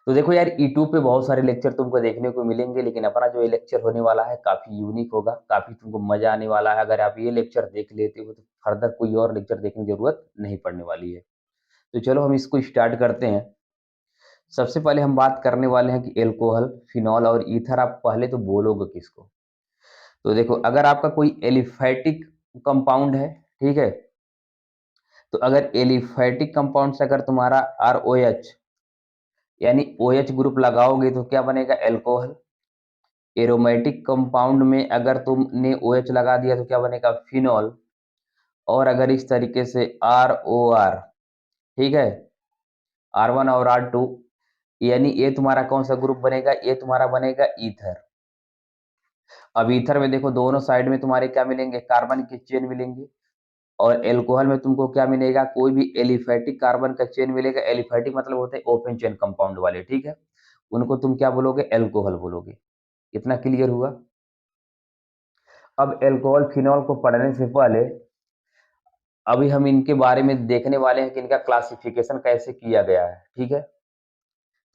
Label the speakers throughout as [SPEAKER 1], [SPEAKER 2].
[SPEAKER 1] तो देखो यार, यूट्यूब पे बहुत सारे लेक्चर तुमको देखने को मिलेंगे, लेकिन अपना जो ये लेक्चर होने वाला है काफ़ी यूनिक होगा, काफ़ी तुमको मज़ा आने वाला है। अगर आप ये लेक्चर देख लेते हो तो फर्दर कोई और लेक्चर देखने की ज़रूरत नहीं पड़ने वाली है। तो चलो हम इसको स्टार्ट करते हैं। सबसे पहले हम बात करने वाले हैं कि अल्कोहल, फिनॉल और ईथर आप पहले तो बोलोगे किसको? तो देखो, अगर आपका कोई एलिफैटिक कंपाउंड है, ठीक है? तो अगर एलिफैटिक कंपाउंड से अगर तुम्हारा आरओएच यानी ओएच ग्रुप लगाओगे तो क्या बनेगा? अल्कोहल। एरोमेटिक कंपाउंड में अगर तुमने OH लगा दिया तो क्या बनेगा? फिनॉल। और अगर इस तरीके से ROR, ठीक है, R1 और R2, यानी ये तुम्हारा कौन सा ग्रुप बनेगा? ये तुम्हारा बनेगा ईथर। अब ईथर में देखो, दोनों साइड में तुम्हारे क्या मिलेंगे? कार्बन के चेन मिलेंगे। और एल्कोहल में तुमको क्या मिलेगा? कोई भी एलिफैटिक कार्बन का चेन मिलेगा। एलिफैटिक मतलब होते हैं ओपन चेन कंपाउंड वाले, ठीक है? उनको तुम क्या बोलोगे? एल्कोहल बोलोगे। इतना क्लियर हुआ? अब एल्कोहल फिनॉल को पढ़ने से पहले अभी हम इनके बारे में देखने वाले हैं कि इनका क्लासिफिकेशन कैसे किया गया है, ठीक है?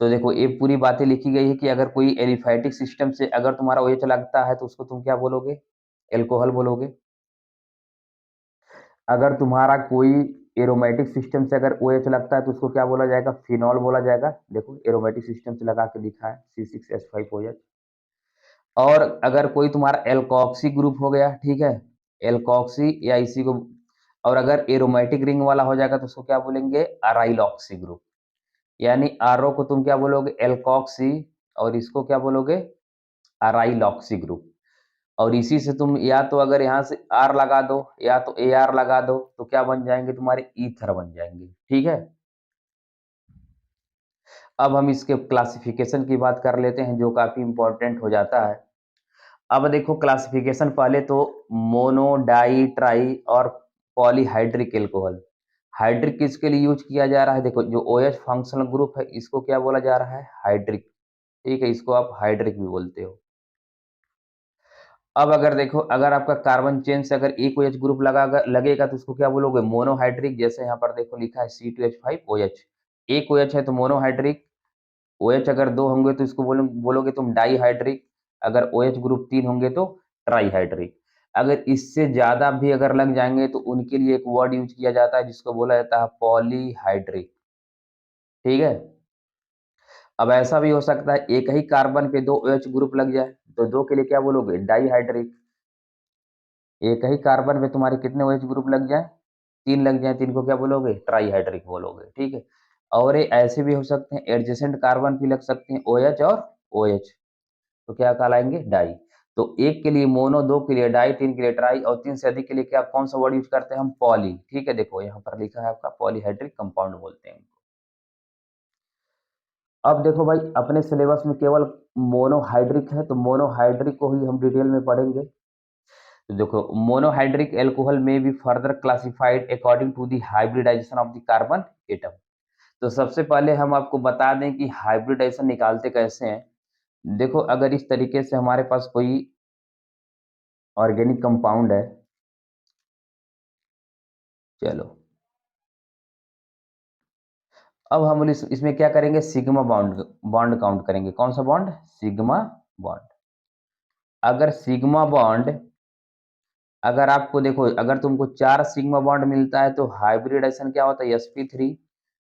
[SPEAKER 1] तो देखो, ये पूरी बातें लिखी गई है कि अगर कोई एलिफैटिक सिस्टम से अगर तुम्हारा OH लगता है तो उसको तुम क्या बोलोगे? एल्कोहल बोलोगे। अगर तुम्हारा कोई एरोमेटिक सिस्टम से अगर OH लगता है तो उसको क्या बोला जाएगा? फिनॉल बोला जाएगा। देखो, एरोमेटिक सिस्टम से लगा के दिखा है, C6H5OH। और अगर कोई तुम्हारा एल्कोक्सी ग्रुप हो गया, ठीक है, एल्कोक्सी या इसी को, और अगर एरोमेटिक रिंग वाला हो जाएगा तो उसको क्या बोलेंगे? अराइलॉक्सी ग्रुप। यानी आरओ को तुम क्या बोलोगे? एल्कोक्सी। और इसको क्या बोलोगे? अराइलॉक्सी ग्रुप। और इसी से तुम या तो अगर यहाँ से आर लगा दो या तो ए आर लगा दो तो क्या बन जाएंगे? तुम्हारे ईथर बन जाएंगे, ठीक है? अब हम इसके क्लासिफिकेशन की बात कर लेते हैं, जो काफी इंपॉर्टेंट हो जाता है। अब देखो, क्लासिफिकेशन पहले तो मोनो, डाई, ट्राई और पॉलीहाइड्रिक एल्कोहल। हाइड्रिक किसके लिए यूज किया जा रहा है? देखो, जो OH फंक्शनल ग्रुप है इसको क्या बोला जा रहा है? हाइड्रिक। ठीक है, इसको आप हाइड्रिक भी बोलते हो। अब अगर देखो, अगर आपका कार्बन चेन से अगर एक OH ग्रुप लगेगा तो उसको क्या बोलोगे? मोनोहाइड्रिक। जैसे यहाँ पर देखो लिखा है C2H5OH। एक OH है तो मोनोहाइड्रिक। OH अगर दो होंगे तो इसको बोलोगे तुम डाईहाइड्रिक। अगर OH ग्रुप 3 होंगे तो ट्राईहाइड्रिक। अगर इससे ज्यादा भी अगर लग जाएंगे तो उनके लिए एक वर्ड यूज किया जाता है जिसको बोला जाता है पॉलीहाइड्रिक, ठीक है? अब ऐसा भी हो सकता है एक ही कार्बन पे दो OH ग्रुप लग जाए तो दो के लिए क्या बोलोगे? डाईहाइड्रिक। एक ही कार्बन पे तुम्हारे कितने OH ग्रुप लग जाए? 3 लग जाए, 3 को क्या बोलोगे? ट्राईहाइड्रिक बोलोगे, ठीक है? और ये ऐसे भी हो सकते हैं, एडजेसेंट कार्बन भी लग सकते हैं, OH और OH, तो क्या कहलाएंगे? डाई। तो एक के लिए मोनो, दो के लिए डाई, तीन के लिए ट्राई और तीन से अधिक के लिए क्या, कौन सा वर्ड यूज करते हैं? हम पॉली, ठीक है? देखो यहाँ पर लिखा है आपका पॉलीहाइड्रिक कंपाउंड बोलते हैं उनको। अब देखो भाई, अपने सिलेबस में केवल मोनोहाइड्रिक है तो मोनोहाइड्रिक को ही हम डिटेल में पढ़ेंगे। तो देखो, मोनोहाइड्रिक एल्कोहल में be further classified according to the hybridisation of the carbon atom. तो सबसे पहले हम आपको बता दें कि हाइब्रिडाइजेशन निकालते कैसे हैं। देखो, अगर इस तरीके से हमारे पास कोई ऑर्गेनिक कंपाउंड है, चलो, अब हम इसमें क्या करेंगे? सिग्मा बॉन्ड बॉन्ड काउंट करेंगे। कौन सा बॉन्ड? Sigma bond. अगर सिग्मा बॉन्ड, अगर आपको देखो, अगर तुमको 4 सिग्मा बॉन्ड मिलता है तो हाइब्रिडेशन क्या होता है? sp3।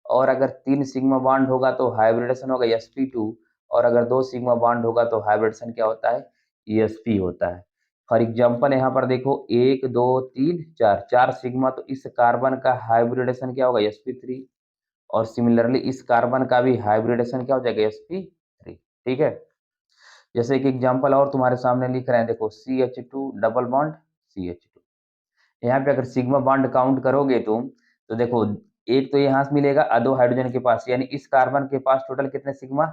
[SPEAKER 1] और अगर 3 सिग्मा बॉन्ड होगा तो हाइब्रिडेशन होगा sp2। और अगर 2 सिग्मा बॉन्ड होगा तो हाइब्रिडेशन क्या होता है? sp होता है। फॉर एग्जांपल यहाँ पर देखो, 1 2 3 4, 4 सिग्मा, तो इस कार्बन का हाइब्रिडेशन क्या होगा? sp3। और सिमिलरली इस कार्बन का भी हाइब्रिडेशन क्या हो जाएगा? sp3, ठीक है? जैसे एक एग्जांपल और तुम्हारे सामने लिख रहे हैं, देखो, CH2 डबल बॉन्ड CH2। यहाँ पे अगर सिग्मा बॉन्ड काउंट करोगे तुम तो देखो, एक तो यहाँ से मिलेगा अदो हाइड्रोजन के पास, यानी इस कार्बन के पास टोटल कितने सिग्मा?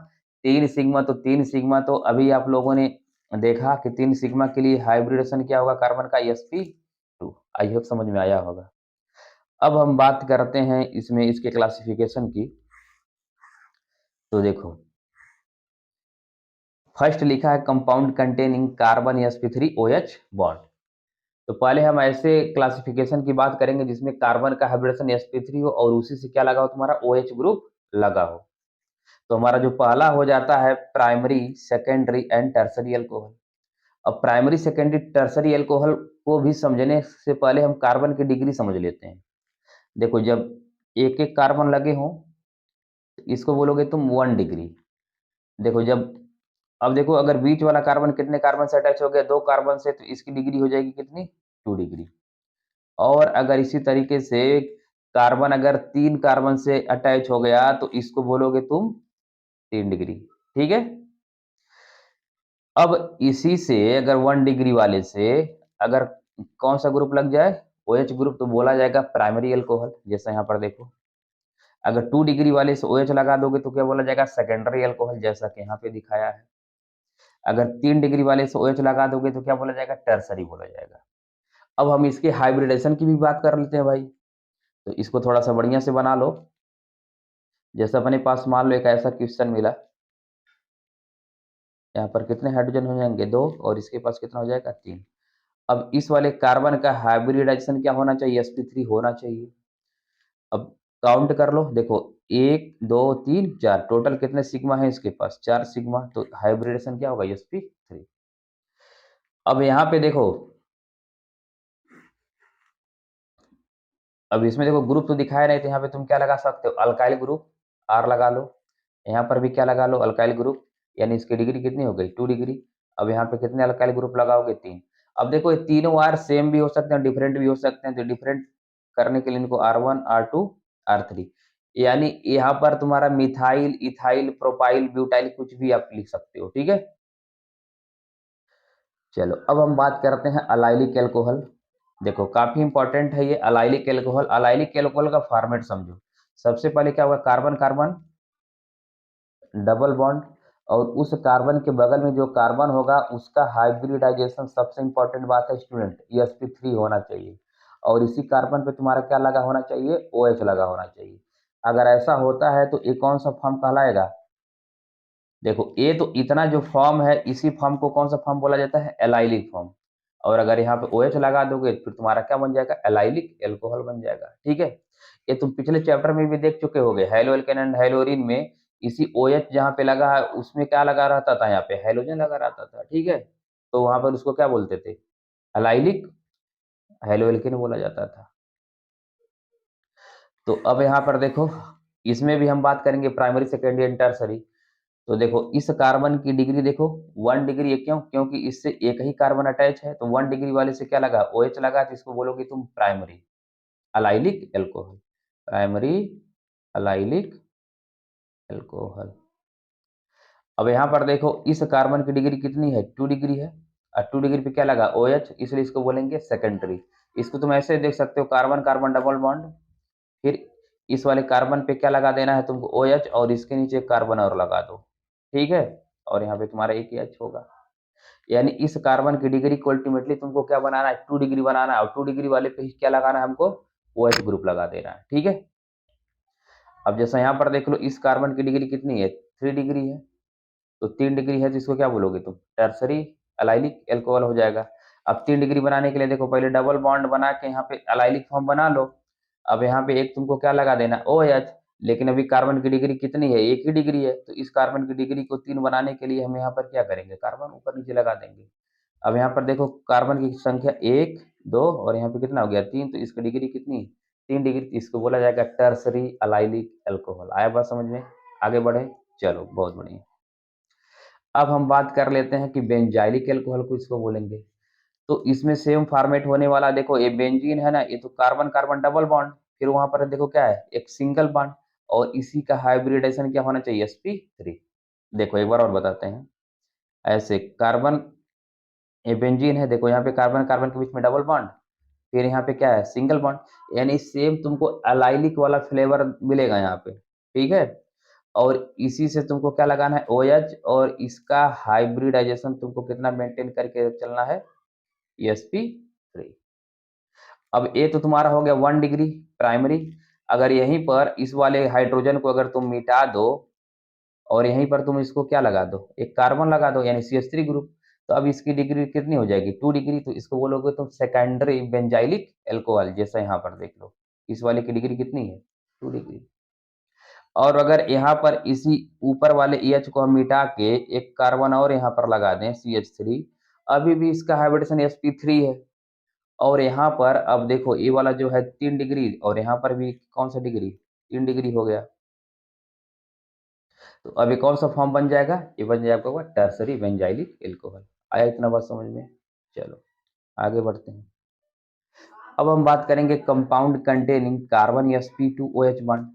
[SPEAKER 1] 3 सिग्मा। तो 3 सिग्मा तो अभी आप लोगों ने देखा कि 3 सिग्मा के लिए हाइब्रिडेशन क्या होगा कार्बन का? sp2। आई होप समझ में आया होगा। अब हम बात करते हैं इसमें इसके क्लासिफिकेशन की। तो देखो, फर्स्ट लिखा है compound containing carbon sp3OH bond. तो पहले हम ऐसे क्लासिफिकेशन की बात करेंगे जिसमें कार्बन का हाइब्रिडेशन sp3 हो और उसी से क्या लगा हो? तुम्हारा OH ग्रुप लगा हो। तो हमारा जो पहला हो जाता है primary, secondary and tertiary alcohol. अब प्राइमरी, सेकेंडरी, टर्सरी अल्कोहल को भी समझने से पहले हम कार्बन की डिग्री समझ लेते हैं। देखो जब एक-एक कार्बन लगे हों, इसको बोलोगे तुम 1 डिग्री। देखो जब अब देखो अगर बीच वाला कार्बन कितने कार्बन से अटैच हो गया? 2 कार्बन से, तो इसकी डिग्री हो जाएगी कितनी? 2 डिग्री। और अगर इसी तरीके से कार्बन अगर 3 कार्बन से अटैच हो गया, तो इसको बोलोगे तुम 3 डिग्री, ठीक है? अब इसी से अगर 1 डिग्री वाले से अगर कौन-सा ग्रुप लग जाए? OH ग्रुप, तो बोला जाएगा प्राइमरी अल्कोहल, जैसा यहाँ पर देखो। अगर 2 डिग्री वाले से OH लगा दोगे तो क्या बोला जाएगा? सेकेंडरी अल्कोहल, जैसा कि यहाँ पे दिखाया है। अगर 3 डिग्री वाले से OH लगा दोगे तो क्या बोला जाएगा? टर्सरी बोला जाएगा। अब हम इसके हाइब्रिडेशन की भी बात कर लेते हैं भाई, तो इसको थोड़ा-सा बढ़िया से बना लो। जैसे अपने पास मान लो एक ऐसा क्वेश्चन मिला, यहाँ पर कितने हाइड्रोजन हो जाएँगे? 2, और इसके पास कितना हो जाएगा? 3। अब इस वाले कार्बन का हाइब्रिडाइजेशन क्या होना चाहिए? sp3 होना चाहिए। अब काउंट कर लो, देखो 1, 2, 3, 4, टोटल कितने सिग्मा है इसके पास? 4 सिग्मा, तो हाइब्रिडेशन क्या होगा? sp3। अब यहाँ पे देखो, अब इसमें देखो ग्रुप तो दिखाया नहीं, तो यहाँ पे तुम क्या लगा सकते हो? अल्काइल ग्रुप, R लगा लो। यहाँ पर भी क्या लगा लो? अल्काइल ग्रुप, यानी इसकी डिग्री कितनी हो गई? 2 डिग्री। अब यहाँ पे कितने अल्काइल ग्रुप लगाओगे? 3। अब देखो ये तीनों R सेम भी हो सकते हैं, डिफरेंट भी हो सकते हैं, तो डिफरेंट करने के लिए इनको R1, R2, R3, यानी यहाँ पर तुम्हारा मिथाइल, इथाइल, प्रोपाइल, ब्यूटाइल कुछ भी आप लिख सकते हो, ठीक है? चलो अब हम बात करते हैं अलाइलिक अल्कोहल। देखो काफी इंपॉर्टेंट है ये अलाइलिक अल्कोहल। अलाइलिक अल्कोहल का फॉर्मेट समझो। सबसे पहले क्या होगा? कार्बन कार्बन डबल बॉन्ड, और उस कार्बन के बगल में जो कार्बन होगा उसका हाइब्रिडाइजेशन, सबसे इंपॉर्टेंट बात है स्टूडेंट, sp3 होना चाहिए। और इसी कार्बन पे तुम्हारा क्या लगा होना चाहिए? OH लगा होना चाहिए। अगर ऐसा होता है तो ये कौन सा फॉर्म कहलाएगा? देखो ये तो इतना जो फॉर्म है, इसी फॉर्म को कौन सा फॉर्म बोला जाता है? Allylic form. और अगर यहाँ पे OH लगा दोगे तो फिर तुम्हारा क्या बन जाएगा? एलाइलिक अल्कोहल बन जाएगा, ठीक है? ये तुम पिछले चैप्टर में भी देख चुके होगे, हैलो एल्केन एंड हैलोरिन में इसी OH जहाँ पे लगा है उसमें क्या लगा रहता था? यहाँ पे हैलोजन लगा रहता था, ठीक है? तो वहां पर उसको क्या बोलते थे? एलाइलिक हैलो एल्केन बोला जाता था। तो अब यहाँ पर देखो, इसमें भी हम बात करेंगे प्राइमरी, सेकेंडरी एंड टर्सरी। तो देखो इस कार्बन की डिग्री देखो 1 डिग्री है, क्यों? क्योंकि इससे एक ही कार्बन अटैच है, तो 1 डिग्री वाले से क्या लगा? OH लगा, तो इसको बोलोगे तुम primary allylic alcohol, primary allylic alcohol. अब यहाँ पर देखो इस कार्बन की डिग्री कितनी है? 2 डिग्री है, और 2 डिग्री पे क्या लगा? OH, इसलिए इसको बोलेंगे सेकेंडरी। इसको तुम ऐसे देख सकते हो, कार्बन कार्बन डबल बॉन्ड, फिर इस वाले कार्बन पे क्या लगा देना है तुमको? OH, और इसके नीचे कार्बन और लगा दो, ठीक है? और यहाँ पे तुम्हारा एक ही H होगा। यानी इस कार्बन की डिग्री को अल्टीमेटली तुमको क्या बनाना है? 2 डिग्री बनाना है, और 2 डिग्री वाले पे ही क्या लगाना है हमको? OH ग्रुप लगा देना है, ठीक है? अब जैसा यहाँ पर देख लो, इस कार्बन की डिग्री कितनी है? 3 डिग्री है, तो 3 डिग्री है तो इसको क्या बोलोगे तुम? टर्सरी एलाइलिक अल्कोहल हो जाएगा। अब 3 डिग्री बनाने के लिए देखो पहले डबल बॉन्ड बना के यहाँ पे एलाइलिक फॉर्म बना लो। अब यहाँ पे एक तुमको क्या लगा देना? OH, लेकिन अभी कार्बन की डिग्री कितनी है? 1 ही डिग्री है, तो इस कार्बन की डिग्री को 3 बनाने के लिए हम यहाँ पर क्या करेंगे? कार्बन ऊपर नीचे लगा देंगे। अब यहाँ पर देखो कार्बन की संख्या 1, 2, और यहाँ पे कितना हो गया? 3, तो इसकी डिग्री कितनी? 3 डिग्री, तो इसको बोला जाएगा टर्सरी एलाइलिक अल्कोहल। आया बात समझ में? आगे बढ़े? चलो बहुत बढ़िया। अब हम बात कर लेते हैं कि बेंजाइलिक अल्कोहल को इसको बोलेंगे। तो इसमें सेम फॉर्मेट होने वाला, देखो ये बेंजीन है ना, ये तो कार्बन कार्बन डबल बॉन्ड, फिर वहां पर देखो क्या है? एक सिंगल बॉन्ड, और इसी का हाइब्रिडेशन क्या होना चाहिए? sp3। देखो एक बार और बताते हैं। ऐसे कार्बन, ये बेंजीन है, देखो यहाँ पे कार्बन कार्बन के बीच में डबल बॉन्ड, फिर यहाँ पे क्या है? सिंगल बॉन्ड, यानी सेम तुमको अलाइलिक वाला फ्लेवर मिलेगा यहाँ पे, ठीक है? और इसी से तुमको क्या लगाना है? OH, और इसका हाइब्रिडाइजेशन तुमको कितना मेंटेन करके चलना है? sp3। अब ये तो तुम्हारा हो गया 1 डिग्री प्राइमरी। अगर यहीं पर इस वाले हाइड्रोजन को अगर तुम मिटा दो, और यहीं पर तुम इसको क्या लगा दो? एक कार्बन लगा दो, यानी CH3 ग्रुप, तो अब इसकी डिग्री कितनी हो जाएगी? 2 डिग्री, तो इसको बोलोगे तुम सेकेंडरी बेंजाइलिक अल्कोहल, जैसा यहाँ पर देख लो, इस वाले की डिग्री कितनी है? 2 डिग्री। और अगर यहाँ पर इसी ऊपर वाले EH को हम मिटा के एक कार्बन और यहाँ पर लगा दें CH3, अभी भी इसका हाइब्रिडेशन sp3 है। और यहाँ पर अब देखो ये वाला जो है 3 डिग्री और यहाँ पर भी कौन सा डिग्री, 3 डिग्री हो गया। तो अभी कौन सा फॉर्म बन जाएगा, ये बन जाएगा आपका टर्सरी बेंजाइलिक एल्कोहल। आया इतना बात समझ में? चलो आगे बढ़ते हैं। अब हम बात करेंगे compound containing carbon sp2OH bond,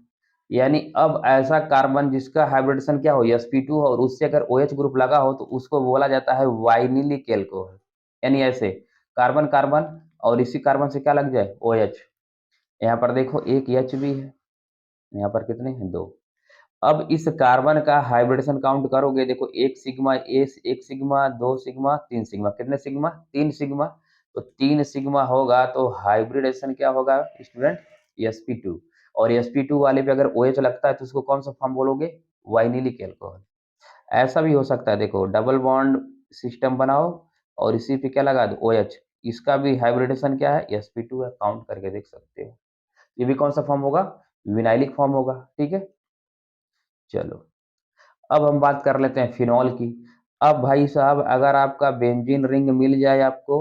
[SPEAKER 1] यानी अब ऐसा कार्बन जिसका हाइब्रिडेशन क्या हो sp2 और उससे अगर OH ग्रुप लगा हो तो उसको बोला जाता है वाइनिलिक एल्कोहल। यानी ऐसे कार्बन कार्बन और इसी कार्बन से क्या लग जाए OH। यहाँ पर देखो एक H भी है, यहाँ पर कितने हैं, 2। अब इस कार्बन का हाइब्रिडेशन काउंट करोगे, देखो एक सिग्मा, एक सिग्मा, 2 सिग्मा, 3 सिग्मा, कितने सिग्मा, 3 सिग्मा। तो 3 सिग्मा होगा तो हाइब्रिडेशन क्या होगा स्टूडेंट, sp2। और sp2 वाले पे अगर OH लगता है तो उसको कौन सा फॉर्म बोलोगे, वाइनिलिक एल्कोहल। ऐसा भी हो सकता है, देखो डबल बॉन्ड सिस्टम बनाओ और इसी पे क्या लगा दो OH, इसका भी हाइब्रिडेशन क्या है, sp2 है, काउंट करके देख सकते हो। ये भी कौन सा फॉर्म होगा, विनाइलिक फॉर्म होगा। ठीक है, चलो अब हम बात कर लेते हैं फिनॉल की। अब भाई साहब अगर आपका बेंजीन रिंग मिल जाए आपको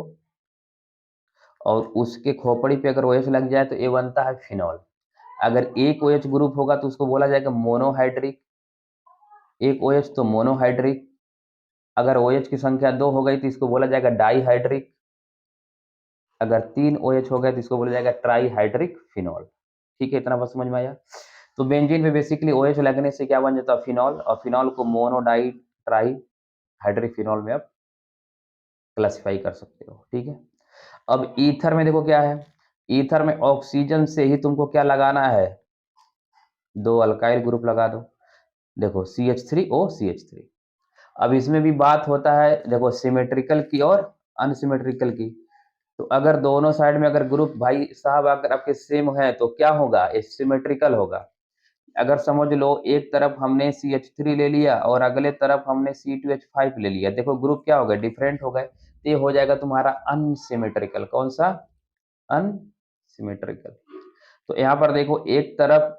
[SPEAKER 1] और उसके खोपड़ी पे अगर OH लग जाए तो ये बनता है फिनॉल। अगर एक OH ग्रुप होगा तो उसको बोला जाएगा मोनोहाइड्रिक, एक OH तो मोनोहाइड्रिक। अगर OH की संख्या 2 हो गई तो इसको बोला जाएगा डाईहाइड्रिक। अगर 3 OH हो गए तो इसको बोला जाएगा ट्राईहाइड्रिक फिनॉल। ठीक है, इतना बस समझ में आया। तो बेंजीन में बेसिकली OH लगने से क्या बन जाता है, फिनॉल, और फिनॉल को mono di tri hydric phenol में आप क्लासिफाई कर सकते हो। ठीक है, अब ईथर में देखो क्या है, ईथर में ऑक्सीजन से ही तुमको क्या लगाना है, 2 अल्काइल ग्रुप लगा दो। देखो CH3O CH3। अब इसमें भी बात होता है देखो सिमेट्रिकल की और अनसिमेट्रिकल की। तो अगर दोनों साइड में अगर ग्रुप भाई साहब अगर आपके सेम है तो क्या होगा, ये सिमेट्रिकल होगा। अगर समझ लो एक तरफ हमने CH3 ले लिया और अगले तरफ हमने C2H5 ले लिया, देखो ग्रुप क्या हो गए, डिफरेंट हो गए, तो ये हो जाएगा तुम्हारा अनसिमेट्रिकल। कौन सा, अनसिमेट्रिकल। तो यहाँ पर देखो एक तरफ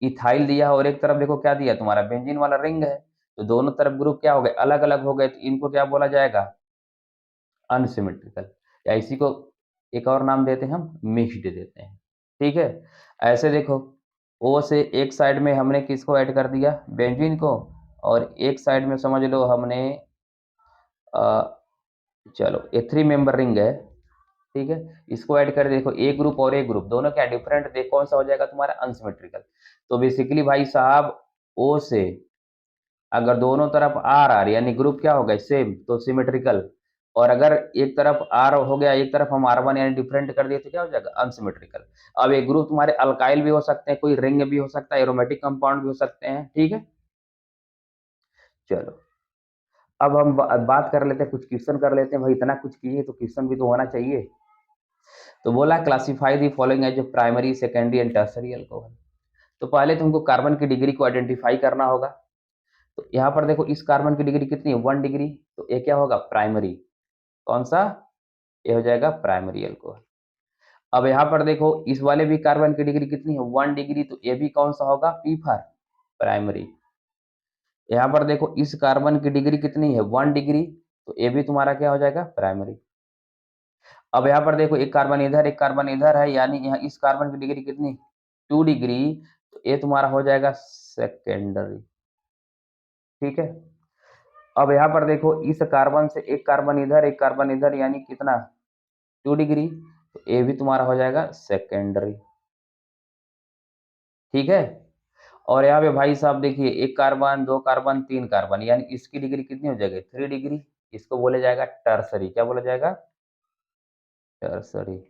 [SPEAKER 1] इथाइल दिया और एक तरफ देखो क्या दिया, तुम्हारा बेंजीन वाला रिंग है। तो दोनों तरफ ग्रुप क्या हो गए, अलग अलग हो गए, तो इनको क्या बोला जाएगा, अनसिमेट्रिकल। या इसी को एक और नाम देते हैं हम, मिक्स्ड देते हैं। ठीक है, ऐसे देखो ओ से एक साइड में हमने किसको ऐड कर दिया, बेंजीन को, और एक साइड में समझ लो हमने अ, चलो ये 3 मेंबर रिंग है। ठीक है, इसको ऐड कर देखो, ए ग्रुप और ए ग्रुप दोनों क्या डिफरेंट, देख कौन सा हो जाएगा तुम्हारा अनसिमेट्रिकल। तो बेसिकली भाई साहब ओ से अगर दोनों तरफ आर आर यानी ग्रुप क्या हो गए सेम तो सिमेट्रिकल, और अगर एक तरफ आर हो गया एक तरफ हम R1 यानी डिफरेंट कर दिए तो क्या हो जाएगा अनसिमेट्रिकल। अब एक ग्रुप तुम्हारे अल्काइल भी हो सकते हैं, कोई रिंग भी हो सकता है, एरोमेटिक कंपाउंड भी हो सकते हैं। ठीक है, चलो अब हम बात कर लेते हैं, कुछ क्वेश्चन कर लेते हैं, भाई इतना कुछ किए तो क्वेश्चन भी तो होना चाहिए। तो बोला classify the following as primary secondary and tertiary alcohol. तो पहले तुमको कार्बन की डिग्री को आइडेंटिफाई करना होगा। तो यहाँ पर देखो इस कार्बन की डिग्री कितनी है, 1 डिग्री, तो ये क्या होगा प्राइमरी। कौन सा, ये हो जाएगा प्राइमरी अल्कोहल। अब यहाँ पर देखो इस वाले भी कार्बन की डिग्री कितनी है, 1 डिग्री, तो ये भी कौन सा होगा, पी फॉर प्राइमरी। यहाँ पर देखो इस कार्बन की डिग्री कितनी है, 1 डिग्री, तो ये भी तुम्हारा क्या हो जाएगा प्राइमरी। अब यहाँ पर देखो एक कार्बन इधर है, यानी यहाँ इस कार्बन की डिग्री कितनी, 2 डिग्री, तो ये तुम्हारा हो जाएगा सेकेंडरी। ठीक है, अब यहाँ पर देखो इस कार्बन से एक कार्बन इधर यानी कितना, 2 डिग्री, तो ये भी तुम्हारा हो जाएगा सेकेंडरी। ठीक है, और यहाँ पे भाई साहब देखिए एक कार्बन, 2 कार्बन, 3 कार्बन, यानी इसकी डिग्री कितनी हो जाएगी, 3 डिग्री, इसको बोला जाएगा टर्सरी। क्या बोला जाएगा, टर्सरी।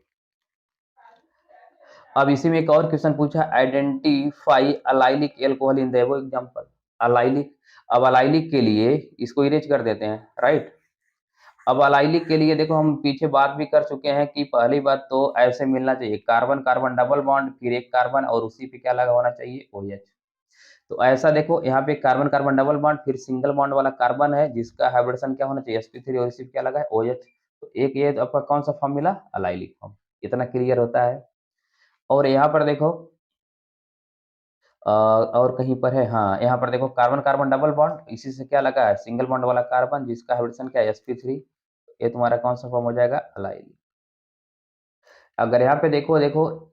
[SPEAKER 1] अब इसी में एक और क्वेश्चन पूछा, आइडेंटिफाई अलाइलिक एल्कोहल इन देवो एग्जांपल। अलाइलिक, अब अलाइलिक के लिए इसको इरेज कर देते हैं, राइट। अब अलाइलिक के लिए देखो हम पीछे बात भी कर चुके हैं कि पहली बात तो ऐसे मिलना चाहिए कार्बन कार्बन डबल बॉन्ड, फिर एक कार्बन और उसी पे क्या लगा होना चाहिए, OH। तो ऐसा देखो यहाँ पे कार्बन कार्बन डबल बॉन्ड फिर सिंगल बॉन्ड वाला कार्बन है जिसका हाइब्रिडेशन क्या होना चाहिए, sp3, और इसी पे क्या लगा है, OH। तो एक ये आपका कौन सा फॉर्म मिला, अलाइलिक फॉर्म। इतना क्लियर होता है। और यहाँ पर देखो और कहीं पर है हाँ, यहाँ पर देखो कार्बन-कार्बन डबल बॉन्ड, इसी से क्या लगा है सिंगल बॉन्ड वाला कार्बन जिसका हाइब्रिडेशन क्या है sp3, ये तुम्हारा कौन-सा फॉर्म हो जाएगा अलाइल। अगर यहाँ पे देखो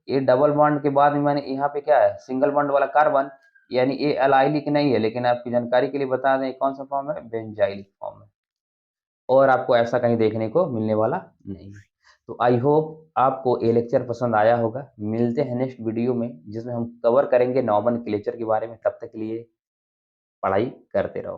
[SPEAKER 1] ये डबल बॉन्ड के बाद में मैंने यहाँ पे क्या है सिंगल बॉन्ड वाला कार्बन, यानी ये एल्काइलिक नहीं है, लेकिन आपकी जानकारी के लिए बता दें कौन सा फॉर्म है बेंजाइलिक फॉर्म है, और आपको ऐसा कहीं देखने को मिलने वाला नहीं है। तो आई होप आपको ये लेक्चर पसंद आया होगा। मिलते हैं नेक्स्ट वीडियो में जिसमें हम कवर करेंगे नॉर्मन क्लेचर के बारे में। तब तक के लिए पढ़ाई करते रहो।